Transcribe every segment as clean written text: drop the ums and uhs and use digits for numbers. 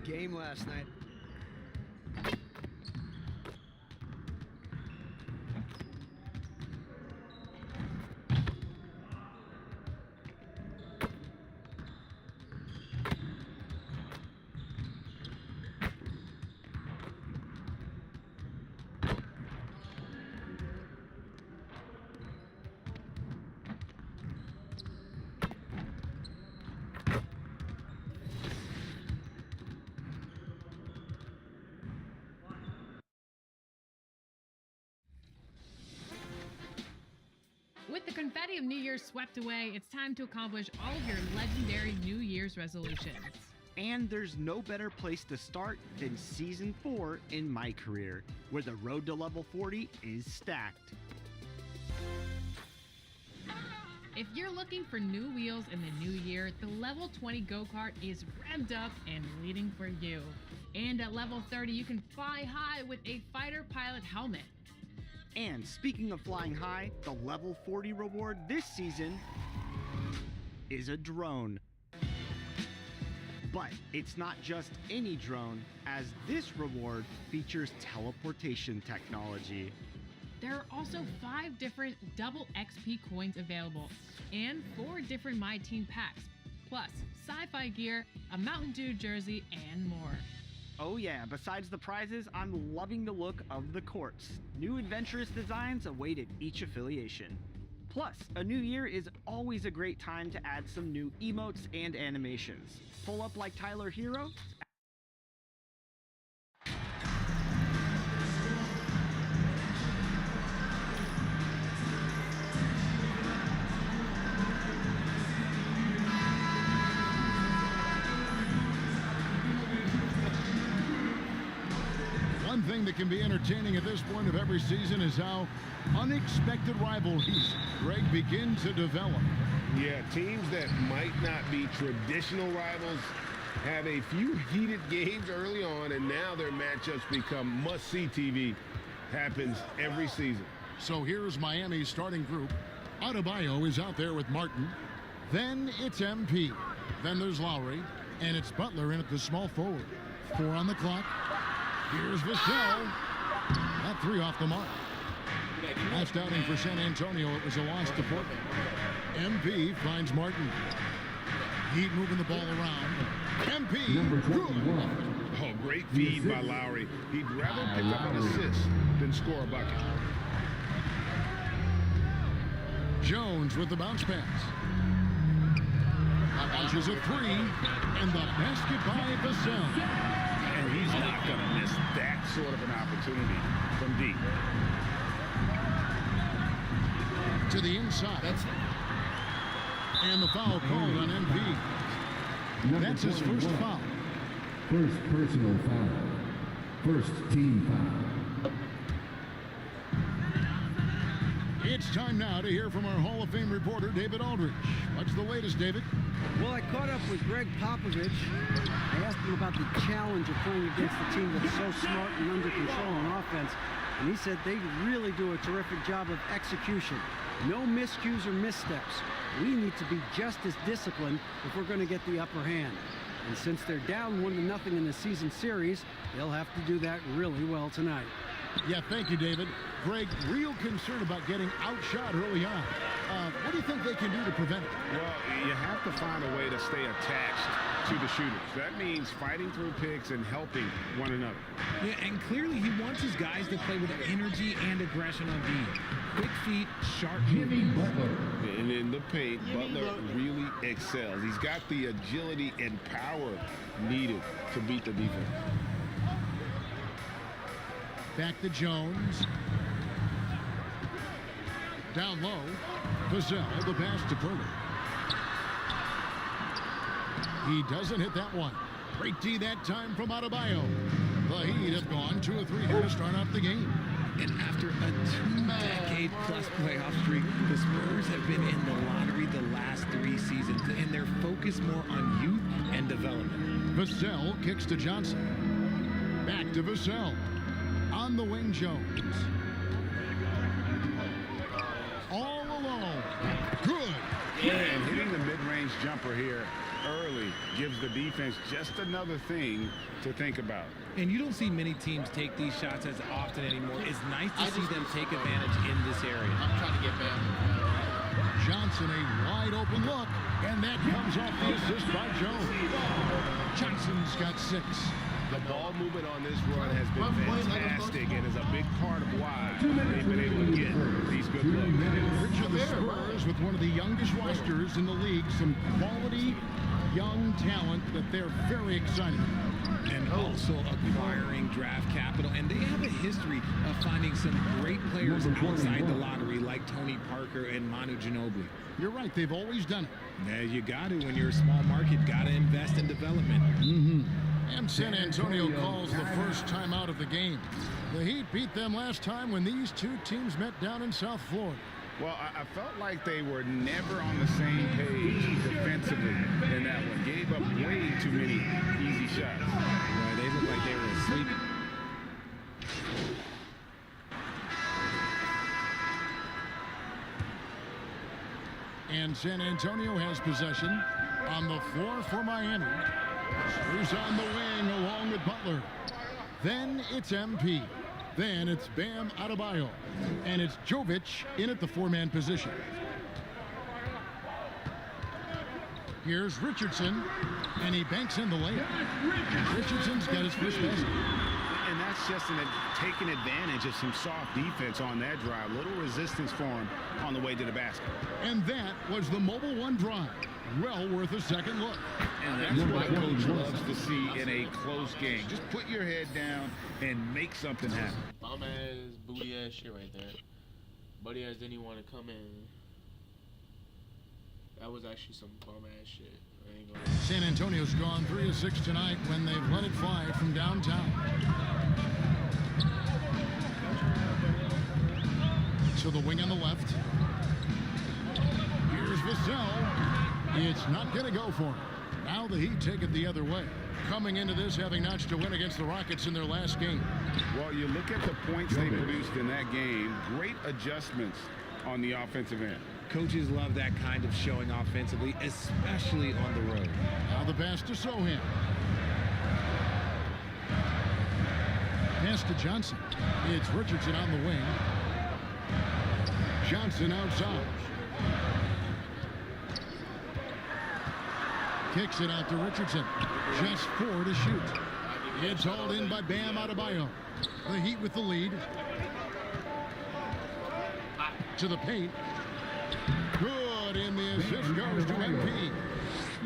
game last night. With the confetti of New Year's swept away, it's time to accomplish all of your legendary New Year's resolutions. And there's no better place to start than Season 4 in my career, where the road to level 40 is stacked. If you're looking for new wheels in the new year, the level 20 go-kart is revved up and waiting for you. And at level 30, you can fly high with a fighter pilot helmet. And speaking of flying high, the level 40 reward this season is a drone. But it's not just any drone, as this reward features teleportation technology. There are also 5 different double XP coins available, and 4 different My Team packs, plus sci-fi gear, a Mountain Dew jersey, and more. Oh yeah, besides the prizes, I'm loving the look of the courts. New adventurous designs await at each affiliation. Plus, a new year is always a great time to add some new emotes and animations. Pull up like Tyler Hero? One thing that can be entertaining at this point of every season is how unexpected rivalries, Greg, begin to develop. Yeah, teams that might not be traditional rivals have a few heated games early on, and now their matchups become must-see TV. Happens every season. So here's Miami's starting group. Adebayo is out there with Martin. Then it's MP. Then there's Lowry. And it's Butler in at the small forward. 4 on the clock. Here's Vassell. That 3 off the mark. Last outing for San Antonio, it was a loss to Portland. MP finds Martin. Heat moving the ball around. MP. Good. Oh, great feed by Lowry. He'd rather pick up an assist than score a bucket. Jones with the bounce pass. Launches a 3. And the basket by Vassell. And he's not going to miss that sort of an opportunity from deep. To the inside. And the foul called on MP. That's his first foul. First personal foul. First team foul. It's time now to hear from our Hall of Fame reporter, David Aldridge. What's the latest, David? Well, I caught up with Greg Popovich. I asked him about the challenge of playing against a team that's so smart and under control on offense. And he said they really do a terrific job of execution. No miscues or missteps. We need to be just as disciplined if we're going to get the upper hand. And since they're down 1-0 in the season series, they'll have to do that really well tonight. Yeah, thank you, David. Greg, real concern about getting outshot early on. What do you think they can do to prevent it? Well, you have to find a way to stay attached to the shooters. That means fighting through picks and helping one another. Yeah, and clearly he wants his guys to play with energy and aggression on D. Quick feet, sharp movement. And in the paint, Butler really excels. He's got the agility and power needed to beat the defense. Back to Jones. Down low. Vassell, the pass to Curry. He doesn't hit that one. Great D that time from Adebayo. The Heat have gone 2 of 3 here to start off the game. And after a 2-decade-plus playoff streak, the Spurs have been in the lottery the last 3 seasons, and they're focused more on youth and development. Vassell kicks to Johnson. Back to Vassell. On the wing, Jones. All alone. Good. And hitting the mid-range jumper here early gives the defense just another thing to think about. And you don't see many teams take these shots as often anymore. It's nice to see them take advantage in this area. I'm trying to get Bam. Johnson, a wide open look, and that comes off the assist by Jones. Johnson's got 6. The ball movement on this run has been fantastic and is a big part of why they've been able to get these good looks. Richard, the Spurs with one of the youngest rosters in the league, some quality young talent that they're very excited about. And also acquiring draft capital. And they have a history of finding some great players outside the lottery like Tony Parker and Manu Ginobili. You're right, they've always done it. Yeah, you got to. When you're a small market, got to invest in development. And San Antonio calls the first time out of the game. The Heat beat them last time when these two teams met down in South Florida. Well, I felt like they were never on the same page defensively in that one. Gave up way too many easy shots. Well, they looked like they were asleep. And San Antonio has possession on the floor for Miami. Who's on the wing along with Butler. Then it's MP. Then it's Bam Adebayo. And it's Jovic in at the 4-man position. Here's Richardson, and he banks in the layup. Richardson's got his first basket. And that's just taking advantage of some soft defense on that drive. Little resistance for him on the way to the basket. And that was the Mobile One drive. Well worth a second look. And that's what a coach loves to see in a close game. Just put your head down and make something happen. Bum ass, booty ass shit right there. Buddy ass didn't even want to come in. That was actually some bum ass shit. I ain't gonna... San Antonio's gone 3 of 6 tonight when they've let it fly from downtown. To the wing on the left. Here's Vassell. It's not going to go for him. Now the Heat take it the other way. Coming into this having notched a win against the Rockets in their last game. Well, you look at the points they produced in that game. Great adjustments on the offensive end. Coaches love that kind of showing offensively, especially on the road. Now the pass to Sohan. Pass to Johnson. It's Richardson on the wing. Johnson outside. Kicks it out to Richardson. Just 4 to shoot. It's hauled in by Bam Adebayo. The Heat with the lead. To the paint. Good, and the assist goes to MP.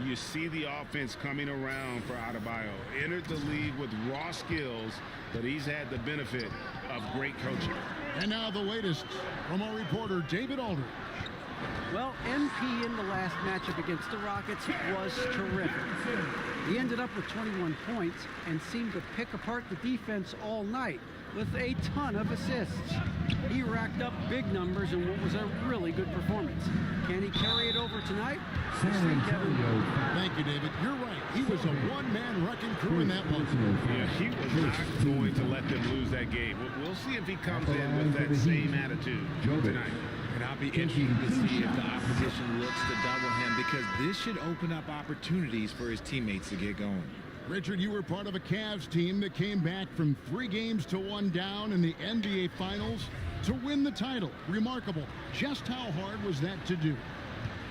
You see the offense coming around for Adebayo. Entered the league with raw skills, but he's had the benefit of great coaching. And now the latest from our reporter, David Aldridge. Well, MP in the last matchup against the Rockets was terrific. He ended up with 21 points and seemed to pick apart the defense all night with a ton of assists. He racked up big numbers in what was a really good performance. Can he carry it over tonight? Thank you, David. You're right. He was a one-man wrecking crew in that one. Yeah, he was not going to let them lose that game. We'll see if he comes in with that same attitude tonight. And I'll be interested to see if the opposition looks to double him, because this should open up opportunities for his teammates to get going. Richard, you were part of a Cavs team that came back from 3 games to 1 down in the NBA Finals to win the title. Remarkable. Just how hard was that to do?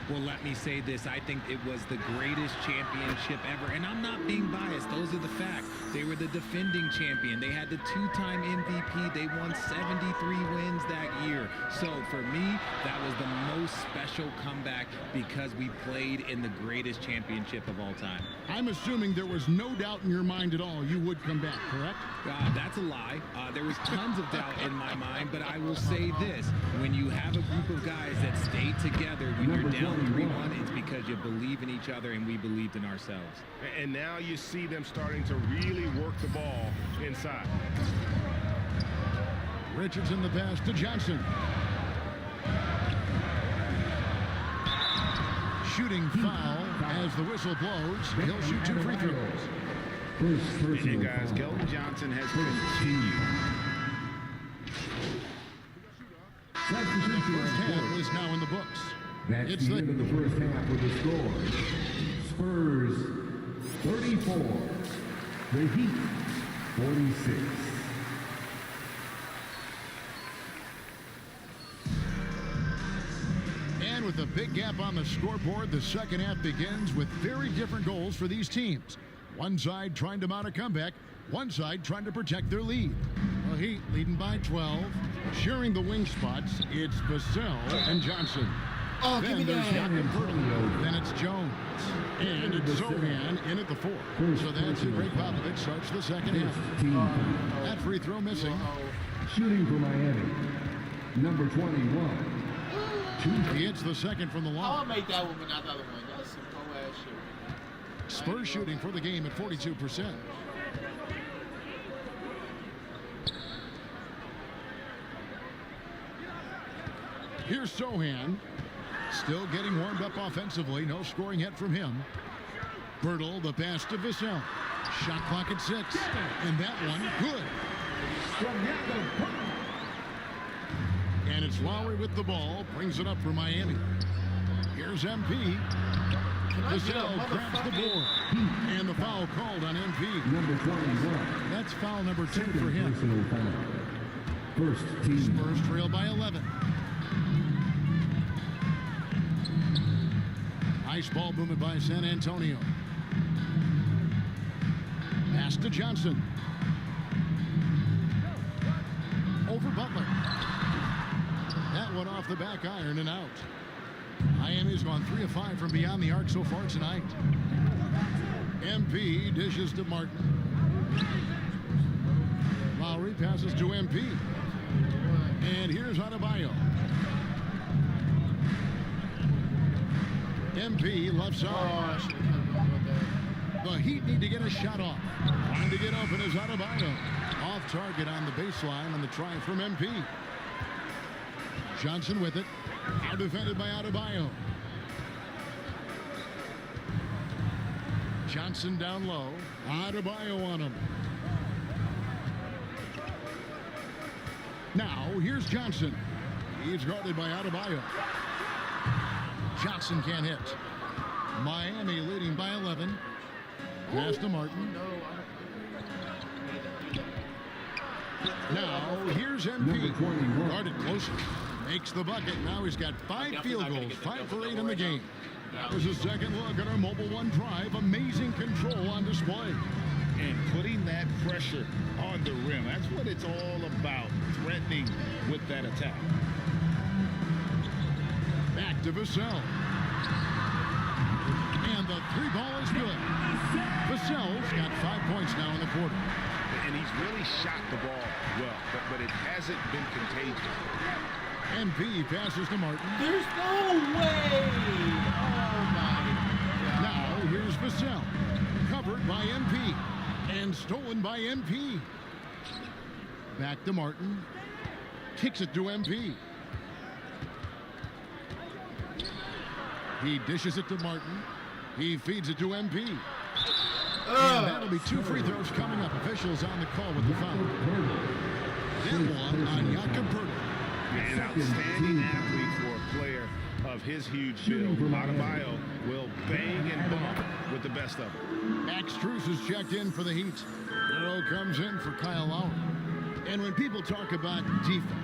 Well, let me say this. I think it was the greatest championship ever. And I'm not being biased. Those are the facts. They were the defending champion. They had the 2-time MVP. They won 73 wins that year. So for me, that was the most special comeback because we played in the greatest championship of all time. I'm assuming there was no doubt in your mind at all you would come back, correct? That's a lie. There was tons of doubt in my mind, but I will say this. When you have a group of guys that stay together when you're down 3-1, it's because you believe in each other and we believed in ourselves. And now you see them starting to really work the ball inside. Richardson the pass to Johnson. Shooting foul as the whistle blows. He'll shoot 2 free throws. And guys, Keldon Johnson has continued. The first half is now in the books. That's the end of the first half with the score. Spurs score, the Heat 46. And with a big gap on the scoreboard, the second half begins with very different goals for these teams. One side trying to mount a comeback, one side trying to protect their lead. The Heat leading by 12. Sharing the wing spots, it's Vassell and Johnson. Oh, give me Then there's that. Jakob. Then it's Jones. And it's Zohan in at the 4. So that's it. Greg Popovich starts the second half. Team foul. That free throw missing. Shooting for Miami, number 21. He hits the second from the I'll line. make that one, but not the other one. That's some pro-ass shit. Spurs shooting for the game at 42%. Here's Sohan. Still getting warmed up offensively. No scoring yet from him. Bertle, the pass to Vassell. Shot clock at 6. And that one, good. And it's Lowry with the ball. Brings it up for Miami. Here's MP. Vassell grabs the board. And the foul called on MP. Number 21. That's foul number 2 Second for him. personal foul. First team. Spurs trail by 11. Nice ball movement by San Antonio. Pass to Johnson. Over Butler. That one off the back iron and out. Miami's gone 3 of 5 from beyond the arc so far tonight. MP dishes to Martin. Lowry passes to MP. And here's Adebayo. MP left side. The Heat need to get a shot off. Trying to get open is Adebayo. Off target on the baseline on the try from MP. Johnson with it. Now defended by Adebayo. Johnson down low. Adebayo on him. Now here's Johnson. He's guarded by Adebayo. Johnson can't hit. Miami leading by 11. Pass to Martin. Now here's MP. Guarded closer. Makes the bucket. Now he's got 5 field goals. 5 for 8 in the game. There's a second look at our Mobile One drive. Amazing control on display. And putting that pressure on the rim. That's what it's all about. Threatening with that attack. Back to Vassell. And the 3 ball is good. Vassell's got 5 points now in the quarter. And he's really shot the ball well, but it hasn't been contagious. MP passes to Martin. There's no way! Oh my God. Now here's Vassell. Covered by MP. And stolen by MP. Back to Martin. Kicks it to MP. He dishes it to Martin. He feeds it to MP. And that'll be 2 free throws coming up. Officials on the call with the foul. Then one on Jakob Bertel. An outstanding athlete for a player of his huge build. Adebayo will bang and bump with the best of them. Max Strus is checked in for the Heat. Earl comes in for Kyle Lowry. And when people talk about defense,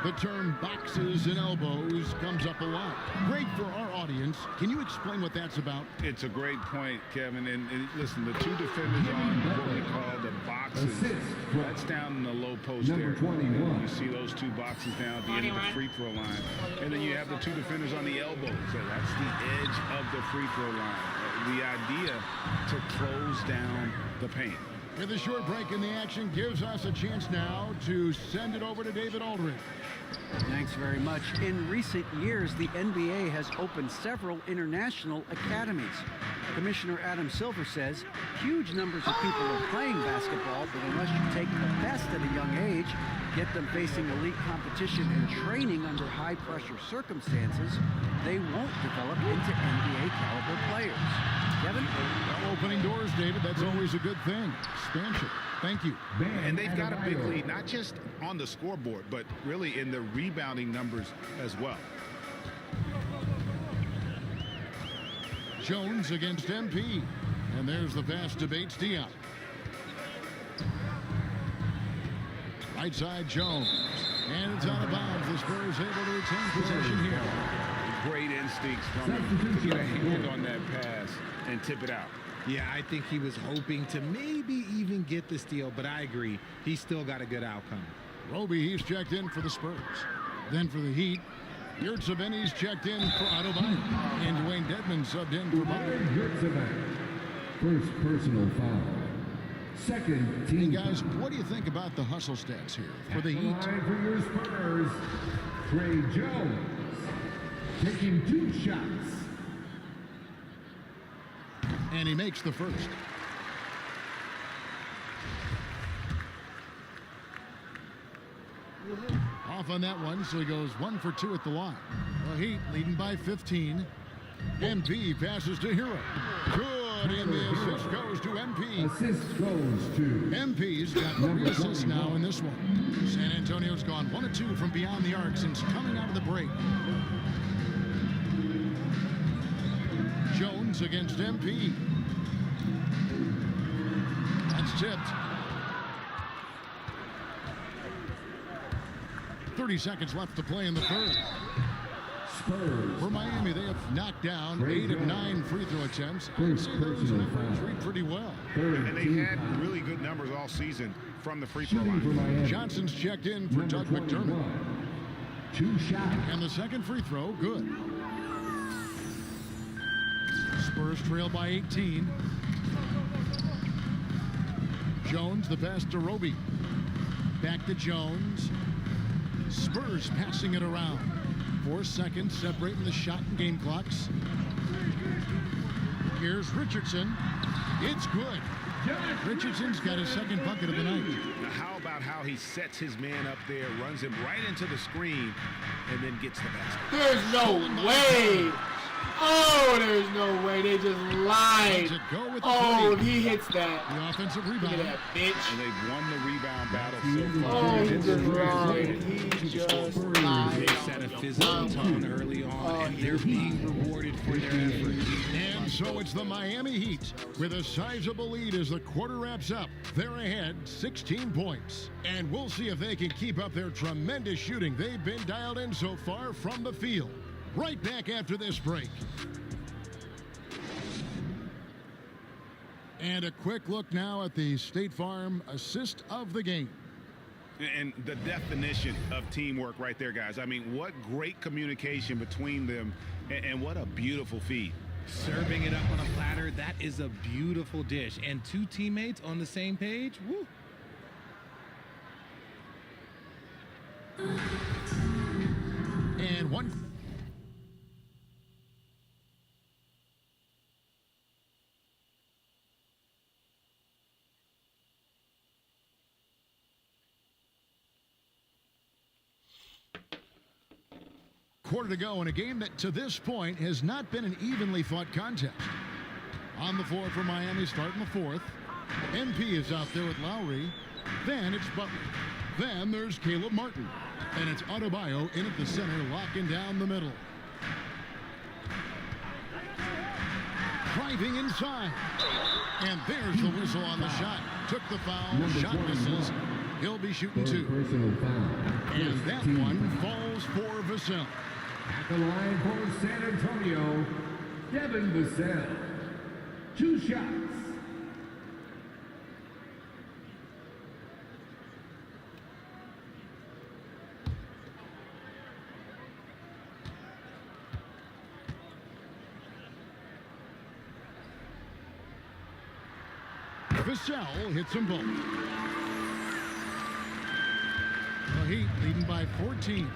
the term boxes and elbows comes up a lot. Great for our audience. Can you explain what that's about? It's a great point, Kevin. And listen, the 2 defenders on what we call the boxes, that's down in the low post Number area. 21. You see those 2 boxes down at the end of the free throw line. And then you have the 2 defenders on the elbows. So that's the edge of the free throw line. The idea to close down the paint. With a short break in the action gives us a chance now to send it over to David Aldridge. Thanks very much. In recent years, the NBA has opened several international academies. Commissioner Adam Silver says huge numbers of people are playing basketball, but unless you take the best at a young age, get them facing elite competition and training under high-pressure circumstances, they won't develop into NBA-caliber players. Kevin? Well, opening doors, David. That's always a good thing. Expansion. Thank you. And they've got a big lead, not just on the scoreboard, but really in the rebounding numbers as well. Jones against MP. And there's the pass to Bates Diop. Right side, Jones. And it's out of bounds. The Spurs able to retain possession here. Great instincts from him to get a hand on that pass and tip it out. Yeah, I think he was hoping to maybe even get the steal, but I agree. He still got a good outcome. Roby, he's checked in for the Spurs. Then for the Heat, Yurtseven's checked in for Adebayo. And Dwayne Dedman subbed in for Butler. First personal foul. Second team. And guys, what do you think about the hustle stats here for the Heat? Line for your Spurs, Trey Jones. Taking 2 shots. And he makes the first. Off on that one, so he goes 1 for 2 at the line. The Heat leading by 15. MP passes to Hero. Good, and the assist goes to MP. Assist goes to MP's got 3 assists now in this one. San Antonio's gone 1 of 2 from beyond the arc since coming out of the break. Jones against MP. That's tipped. 30 seconds left to play in the third. Spurs. For Miami, they have knocked down 8 of 9 free throw attempts. I'd First say those personal numbers foul. read pretty well. Third And they team had foul. really good numbers all season from the free throw Shooting for line. Miami. Johnson's checked in for Number Doug McDermott. 21. 2 shots. And the second free throw, good. Spurs trail by 18. Jones, the pass to Roby. Back to Jones. Spurs passing it around. 4 seconds separating the shot and game clocks. Here's Richardson. It's good. Richardson's got his second bucket of the night. Now, how about how he sets his man up there, runs him right into the screen, and then gets the basket? There's no way. Oh, there's no way. They just lied. Does it go with the Oh, three? he hits that. The offensive Look at rebound. that, bitch. And they've won the rebound battle so far. Oh, he It's just crazy. lied. He just lied. They set a physical tone early on, and they're being rewarded for their efforts. And so it's the Miami Heat with a sizable lead as the quarter wraps up. They're ahead 16 points. And we'll see if they can keep up their tremendous shooting they've been dialed in so far from the field. Right back after this break. And a quick look now at the State Farm assist of the game. And the definition of teamwork right there, guys. I mean, what great communication between them, and what a beautiful feed. Serving it up on a platter, that is a beautiful dish. And 2 teammates on the same page, woo. And one. Quarter to go in a game that to this point has not been an evenly fought contest. On the floor for Miami starting the fourth. MP is out there with Lowry. Then it's Butler. Then there's Caleb Martin. And it's Adebayo in at the center, locking down the middle. Driving inside. And there's the whistle on the shot. Took the foul. Number Shot 21. misses. He'll be shooting Third 2. personal foul. And First that team one foul. falls for Vassell. At the line for San Antonio, Devin Vassell. 2 shots. Vassell hits them both. The Heat leading by 14.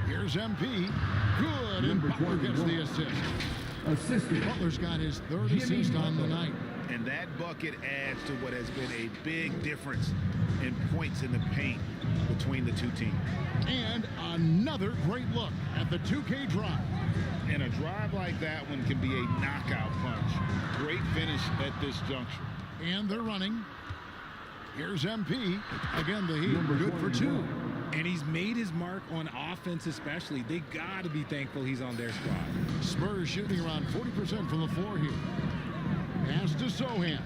Here's MP. Good, and Number Butler gets 21. the assist. Assistant. Butler's got his third Jimmy assist on the Butler. night. And that bucket adds to what has been a big difference in points in the paint between the two teams. And another great look at the 2K drive. And a drive like that one can be a knockout punch. Great finish at this juncture. And they're running. Here's MP. Again, the Heat Number good for 2. 21. And he's made his mark on offense especially. They got to be thankful he's on their squad. Spurs shooting around 40% from the floor here. Pass to Sohan.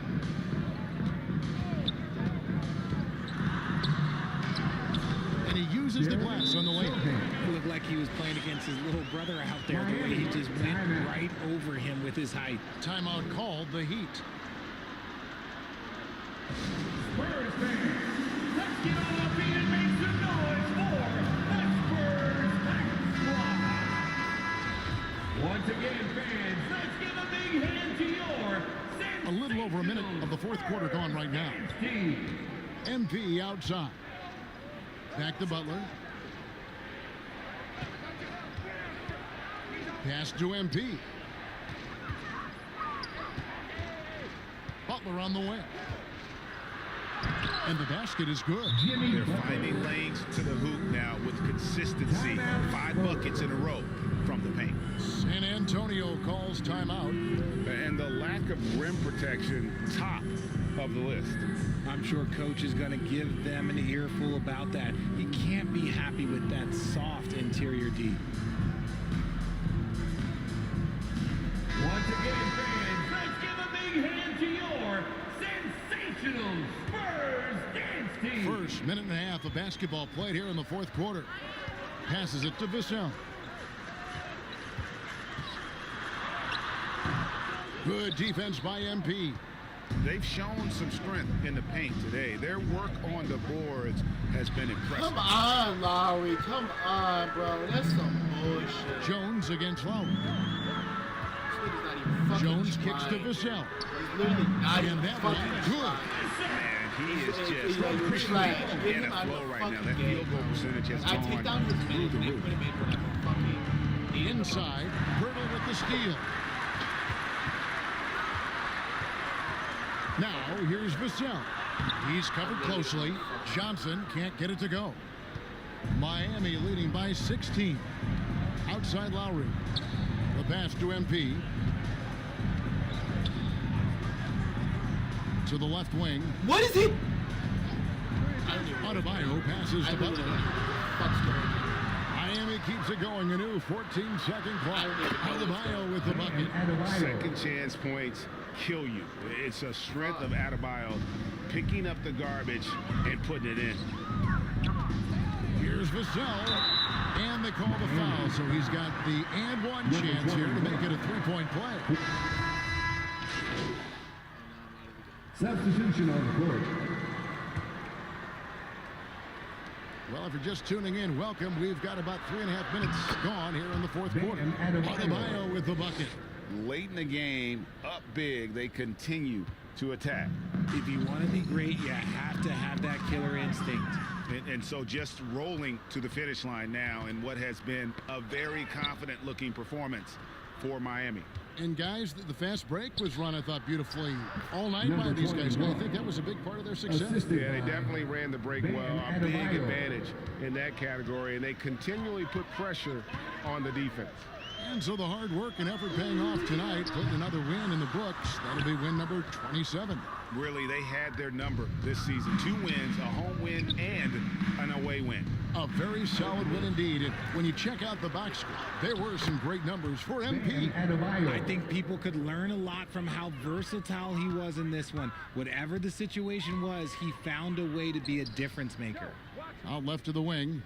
And he uses the glass on the lane. It looked like he was playing against his little brother out there. The way he just went right over him with his height. Timeout called, the Heat. Spurs fans, let's get on our feet and make some noise for the Spurs Back Squad. Once again, fans, let's give a big hand to your A little over a minute of the fourth quarter gone right now. team. MP outside. Back to Butler. Pass to MP. Butler on the wing. And the basket is good. They're finding lanes to the hoop now with consistency. 5 buckets in a row from the paint. San Antonio calls timeout. And the lack of rim protection, top of the list. I'm sure coach is going to give them an earful about that. You can't be happy with that soft interior D. Once again, fans, let's give a big hand to your sensational Spurs dance team. First minute and a half of basketball played here in the fourth quarter. Passes it to Vassell. Good defense by MP. They've shown some strength in the paint today. Their work on the boards has been impressive. Come on, Lowry. Come on, bro. That's some bullshit. Jones against Lowry. This nigga's not even fucking Jones kicks to trying. Vassell. He's literally not And even that one fucking good. trying. Man, he is just Like, appreciating get the him out of flow the right now. fucking That game. field goal percentage has I take down his gone through the management. roof. Put him in for that fucking Inside, Pirtle with the steal. Now, here's Vassell. He's covered closely. Johnson can't get it to go. Miami leading by 16. Outside Lowry. The pass to MP. To the left wing. What is it? Adebayo passes I to really Butler. don't know what the fuck's going on. Miami keeps it going. A new 14-second clock. Adebayo with the bucket. Second chance points kill you. It's a strength of Adebayo picking up the garbage and putting it in. Here's Vassell. And they call the foul, so he's got the and one chance here to make it a three-point play. Substitution on the court. Well, if you're just tuning in, welcome. We've got about 3.5 minutes gone here in the fourth quarter. Adebayo. Adebayo with the bucket. Late in the game, up big, they continue to attack. If you want to be great, you have to have that killer instinct. And so just rolling to the finish line now in what has been a very confident looking performance for Miami. And guys, the fast break was run, I thought, beautifully all night by these guys. And I think that was a big part of their success. Yeah, they definitely ran the break well. A big advantage in that category, and they continually put pressure on the defense. And so the hard work and effort paying off tonight, putting another win in the books. That'll be win number 27. Really, they had their number this season. 2 wins, a home win, and an away win. A very solid win indeed. And when you check out the box score, there were some great numbers for MP. I think people could learn a lot from how versatile he was in this one. Whatever the situation was, he found a way to be a difference maker. Out left to the wing.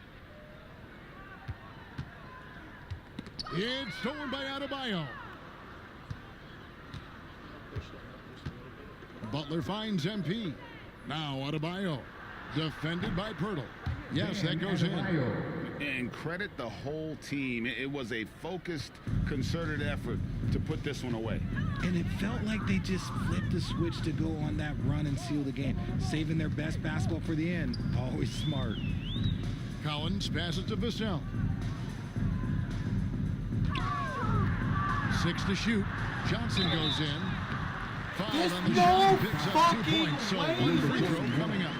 It's stolen by Adebayo. Butler finds MP. Now Adebayo. Defended by Pirtle. Yes, that goes in. And credit the whole team. It was a focused, concerted effort to put this one away. And it felt like they just flipped the switch to go on that run and seal the game. Saving their best basketball for the end. Always smart. Collins passes to Vassell. 6 to shoot. Johnson goes in. Fouled There's on the no shot. Picks up 2 fucking points. So way. one free throw coming up.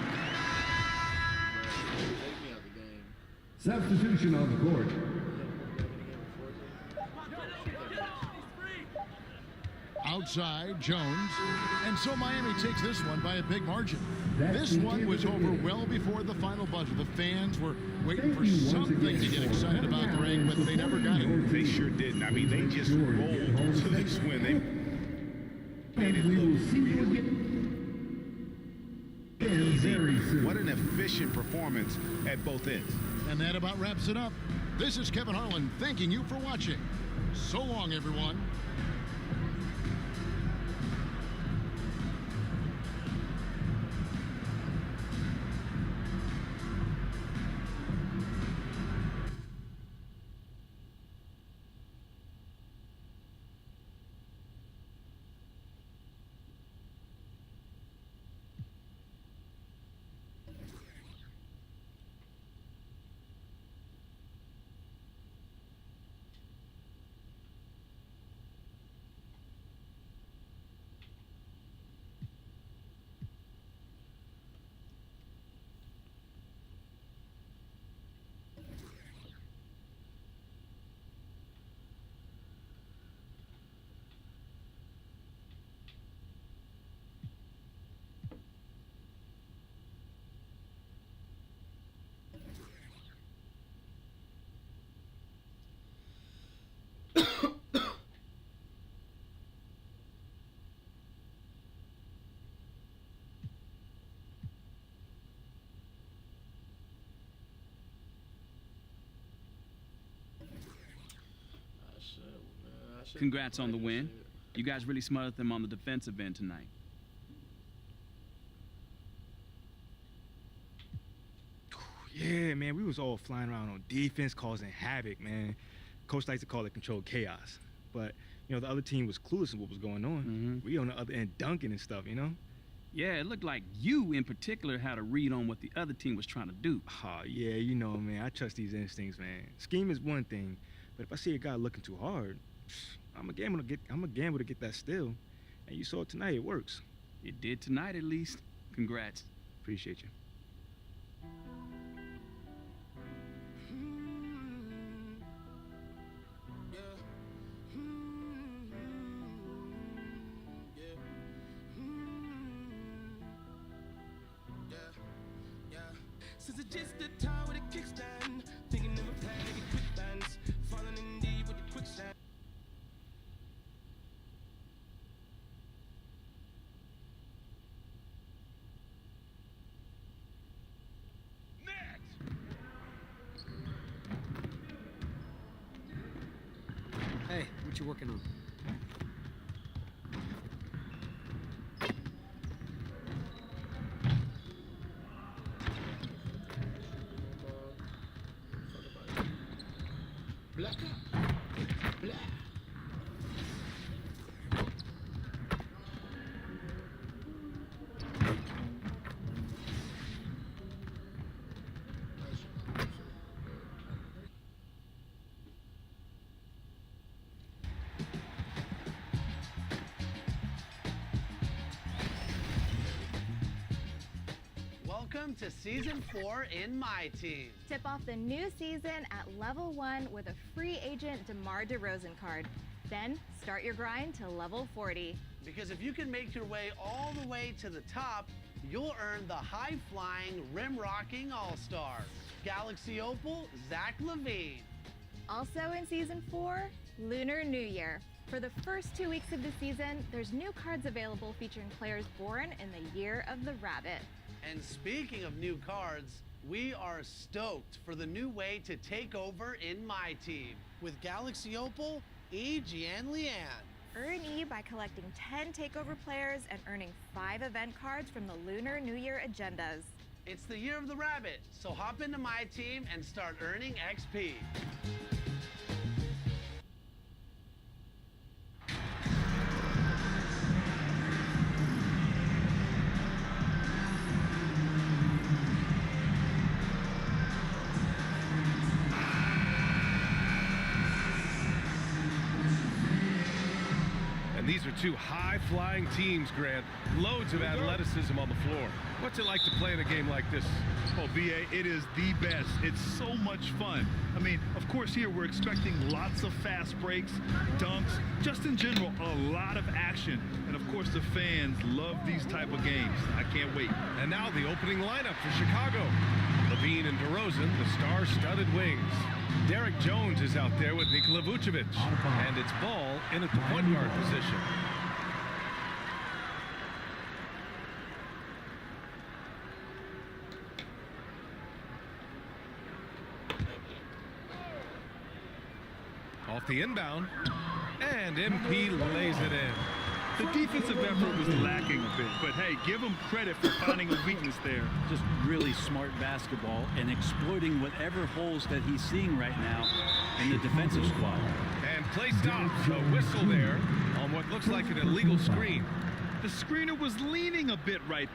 Substitution on the court. Outside, Jones. And so Miami takes this one by a big margin. This one was over well before the final buzzer. The fans were waiting for something to get excited about, Greg, but they never got it. They sure didn't. I mean, they just rolled to this win. made it And we will look see you really again very soon. What an efficient performance at both ends. And that about wraps it up. This is Kevin Harlan thanking you for watching. So long, everyone. Congrats on the win. You guys really smothered them on the defensive end tonight. Yeah, man, we was all flying around on defense, causing havoc, man. Coach likes to call it controlled chaos. But, you know, the other team was clueless in what was going on. We on the other end dunking and stuff, you know? Yeah, it looked like you in particular had a read on what the other team was trying to do. Oh, yeah, you know, man, I trust these instincts, man. Scheme is one thing, but if I see a guy looking too hard, I'm a gamble to get that steal. And you saw it tonight, it works. It did tonight at least. Congrats. Appreciate you. Since it's just the time with a kickstand, thinking of a plan to get quick bands, falling in deep with the quicksand. Hey, what you working on? Welcome to Season 4 in My Team. Tip off the new season at Level 1 with a free agent DeMar DeRozan card. Then start your grind to Level 40. Because if you can make your way all the way to the top, you'll earn the high-flying, rim-rocking all-star, Galaxy Opal, Zach LaVine. Also in Season 4, Lunar New Year. For the first 2 weeks of the season, there's new cards available featuring players born in the year of the rabbit. And speaking of new cards, we are stoked for the new way to take over in My Team with Galaxy Opal, E.G. and Leanne. Earn E by collecting 10 takeover players and earning 5 event cards from the Lunar New Year agendas. It's the year of the rabbit, so hop into My Team and start earning XP. These are two high-flying teams, Grant. Loads of athleticism on the floor. What's it like to play in a game like this? Oh, BA, it is the best. It's so much fun. I mean, of course, here we're expecting lots of fast breaks, dunks, just in general, a lot of action. And of course, the fans love these type of games. I can't wait. And now the opening lineup for Chicago. LaVine and DeRozan, the star-studded wings. Derek Jones is out there with Nikola Vucevic. And it's Ball in at the point guard position. off the inbound, and MP lays it in. The defensive effort was lacking a bit, but hey, give them credit for finding a weakness there. Just really smart basketball and exploiting whatever holes that he's seeing right now in the defensive squad. And play stops. A whistle there on what looks like an illegal screen. The screener was leaning a bit right there.